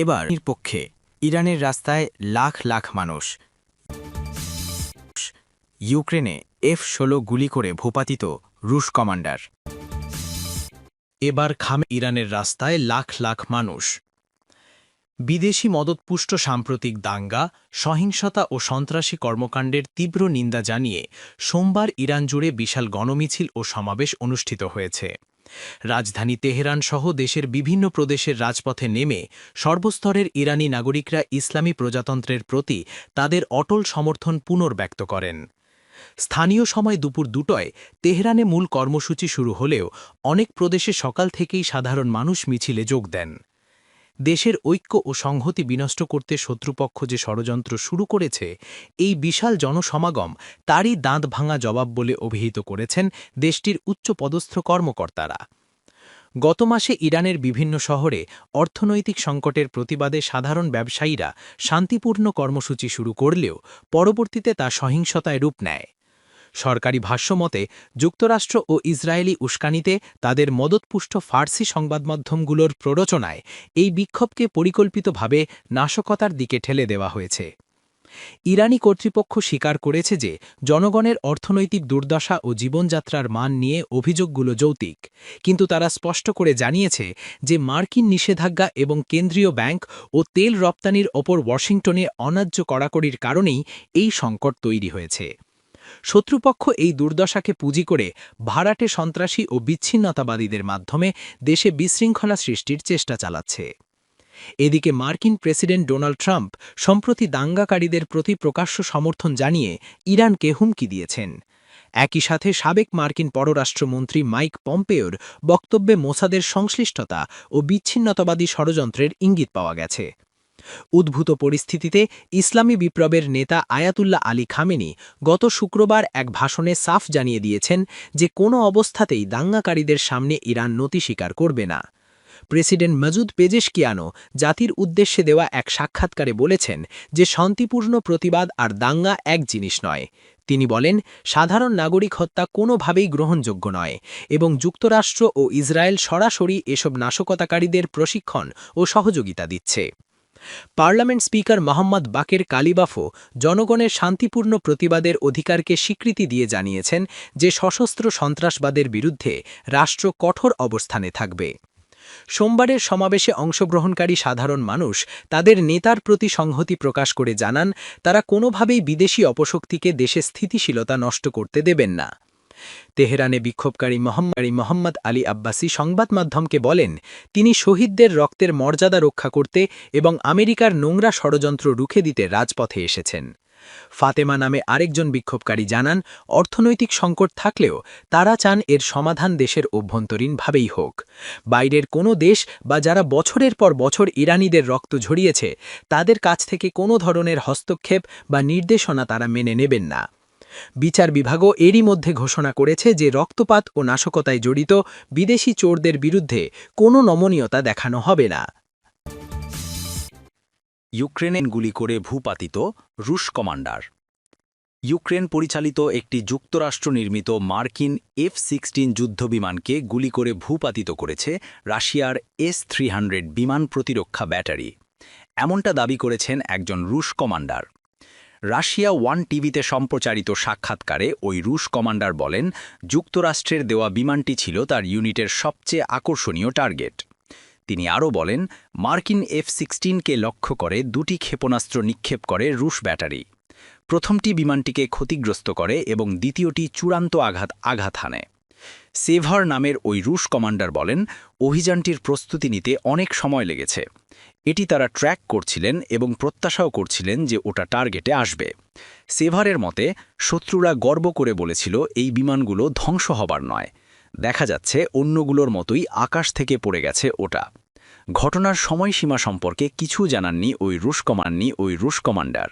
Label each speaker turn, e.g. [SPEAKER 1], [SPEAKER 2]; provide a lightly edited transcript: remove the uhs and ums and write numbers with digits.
[SPEAKER 1] এবার পক্ষে ইরানের রাস্তায় লাখ লাখ মানুষ। ইউক্রেনে F-16 গুলি করে ভূপাতিত রুশ কমান্ডার। এবার ইরানের রাস্তায় লাখ লাখ মানুষ। বিদেশি মদতপুষ্ট সাম্প্রতিক দাঙ্গা, সহিংসতা ও সন্ত্রাসী কর্মকাণ্ডের তীব্র নিন্দা জানিয়ে সোমবার ইরান জুড়ে বিশাল গণমিছিল ও সমাবেশ অনুষ্ঠিত হয়েছে। রাজধানী তেহরান সহ দেশের বিভিন্ন প্রদেশের রাজপথে নেমে সর্বস্তরের ইরানি নাগরিকরা ইসলামী প্রজাতন্ত্রের প্রতি তাদের অটল সমর্থন পুনর্ব্যক্ত করেন। স্থানীয় সময় দুপুর 2টায় তেহরানে মূল কর্মসূচি শুরু হলেও অনেক প্রদেশে সকাল থেকেই সাধারণ মানুষ মিছিলে যোগ দেন। দেশের ঐক্য ও সংহতি বিনষ্ট করতে শত্রুপক্ষ যে ষড়যন্ত্র শুরু করেছে, এই বিশাল জনসমাগম তারই দাঁত ভাঙা জবাব বলে অভিহিত করেছেন দেশটির উচ্চপদস্থ কর্মকর্তারা। গত মাসে ইরানের বিভিন্ন শহরে অর্থনৈতিক সংকটের প্রতিবাদে সাধারণ ব্যবসায়ীরা শান্তিপূর্ণ কর্মসূচি শুরু করলেও পরবর্তীতে তা সহিংসতায় রূপ নেয়। সরকারি ভাষ্যমতে যুক্তরাষ্ট্র ও ইসরায়েলি উস্কানিতে তাদের মদতপুষ্ট ফার্সি সংবাদমাধ্যমগুলোর প্ররোচনায় এই বিক্ষোভকে পরিকল্পিতভাবে নাশকতার দিকে ঠেলে দেওয়া হয়েছে। ইরানি কর্তৃপক্ষ স্বীকার করেছে যে জনগণের অর্থনৈতিক দুর্দশা ও জীবনযাত্রার মান নিয়ে অভিযোগগুলো যৌক্তিক, কিন্তু তারা স্পষ্ট করে জানিয়েছে যে মার্কিন নিষেধাজ্ঞা এবং কেন্দ্রীয় ব্যাংক ও তেল রপ্তানির ওপর ওয়াশিংটনে অন্যায্য কড়াকড়ির কারণেই এই সংকট তৈরি হয়েছে। শত্রুপক্ষ এই দুর্দশাকে পুঁজি করে ভাড়াটে সন্ত্রাসী ও বিচ্ছিন্নতাবাদীদের মাধ্যমে দেশে বিশৃঙ্খলা সৃষ্টির চেষ্টা চালাচ্ছে। এদিকে মার্কিন প্রেসিডেন্ট ডোনাল্ড ট্রাম্প সম্প্রতি দাঙ্গাকারীদের প্রতি প্রকাশ্য সমর্থন জানিয়ে ইরানকে হুমকি দিয়েছেন। একই সাথে সাবেক মার্কিন পররাষ্ট্রমন্ত্রী মাইক পম্পেওর বক্তব্যে মোসাদের সংশ্লিষ্টতা ও বিচ্ছিন্নতাবাদী ষড়যন্ত্রের ইঙ্গিত পাওয়া গেছে। উদ্ভূত পরিস্থিতিতে ইসলামী বিপ্লবের নেতা আয়াতুল্লাহ আলী খামেনি গত শুক্রবার এক ভাষণে সাফ জানিয়ে দিয়েছেন যে কোনো অবস্থাতেই দাঙ্গাকারীদের সামনে ইরান নতি স্বীকার করবে না। প্রেসিডেন্ট মাসুদ পেজেশকিয়ানো জাতির উদ্দেশ্যে দেওয়া এক সাক্ষাৎকারে বলেছেন যে শান্তিপূর্ণ প্রতিবাদ আর দাঙ্গা এক জিনিস নয়। তিনি বলেন, সাধারণ নাগরিক হত্যা কোনোভাবেই গ্রহণযোগ্য নয় এবং যুক্তরাষ্ট্র ও ইসরায়েল সরাসরি এসব নাশকতাকারীদের প্রশিক্ষণ ও সহযোগিতা দিচ্ছে। পার্লামেন্ট স্পিকার মোহাম্মদ বাকের কালিবাফও জনগণের শান্তিপূর্ণ প্রতিবাদের অধিকারকে স্বীকৃতি দিয়ে জানিয়েছেন যে সশস্ত্র সন্ত্রাসবাদের বিরুদ্ধে রাষ্ট্র কঠোর অবস্থানে থাকবে। সোমবারের সমাবেশে অংশগ্রহণকারী সাধারণ মানুষ তাদের নেতার প্রতি সংহতি প্রকাশ করে জানান, তারা কোনোভাবেই বিদেশি অপশক্তিকে দেশে স্থিতিশীলতা নষ্ট করতে দেবেন না। তেহরানে বিক্ষোভকারী মোহাম্মদ আলী আব্বাসি সংবাদ মাধ্যমকে বলেন, তিনি শহীদদের রক্তের মর্যাদা রক্ষা করতে এবং আমেরিকার নোংরা ষড়যন্ত্র রুখে দিতে রাজপথে এসেছেন। ফাতেমা নামে আরেকজন বিক্ষোভকারী জানান, অর্থনৈতিক সংকট থাকলেও তারা চান এর সমাধান দেশের অভ্যন্তরীণভাবেই হোক। বাইরের কোনো দেশ বা যারা বছরের পর বছর ইরানিদের রক্ত ঝরিয়েছে তাদের কাছ থেকে কোনো ধরনের হস্তক্ষেপ বা নির্দেশনা তারা মেনে নেবেন না। বিচার বিভাগও এরই মধ্যে ঘোষণা করেছে যে রক্তপাত ও নাশকতায় জড়িত বিদেশি চোরদের বিরুদ্ধে কোনো নমনীয়তা দেখানো হবে না।
[SPEAKER 2] ইউক্রেনে গুলি করে ভূপাতিত রুশ কমান্ডার। ইউক্রেন পরিচালিত একটি যুক্তরাষ্ট্র নির্মিত মার্কিন F-16 যুদ্ধবিমানকে গুলি করে ভূপাতিত করেছে রাশিয়ার S-300 বিমান প্রতিরক্ষা ব্যাটারি। এমনটা দাবি করেছেন একজন রুশ কমান্ডার। রাশিয়া 1 টিভিতে সম্প্রচারিত সাক্ষাৎকারে ওই রুশ কমান্ডার বলেন, যুক্তরাষ্ট্রের দেওয়া বিমানটি ছিল তার ইউনিটের সবচেয়ে আকর্ষণীয় টার্গেট। তিনি আরও বলেন, মার্কিন F-16কে লক্ষ্য করে 2টি ক্ষেপণাস্ত্র নিক্ষেপ করে রুশ ব্যাটারি। প্রথমটি বিমানটিকে ক্ষতিগ্রস্ত করে এবং দ্বিতীয়টি চূড়ান্ত আঘাত হানে। সেভার নামের ওই রুশ কমান্ডার বলেন, অভিযানটির প্রস্তুতি নিতে অনেক সময় লেগেছে। এটি তারা ট্র্যাক করছিলেন এবং প্রত্যাশাও করছিলেন যে ওটা টার্গেটে আসবে। সেভারের মতে, শত্রুরা গর্ব করে বলেছিল এই বিমানগুলো ধ্বংস হবার নয়, দেখা যাচ্ছে অন্যগুলোর মতোই আকাশ থেকে পড়ে গেছে ওটা। ঘটনার সময়সীমা সম্পর্কে কিছু জানাননি ওই রুশ কমান্ডার।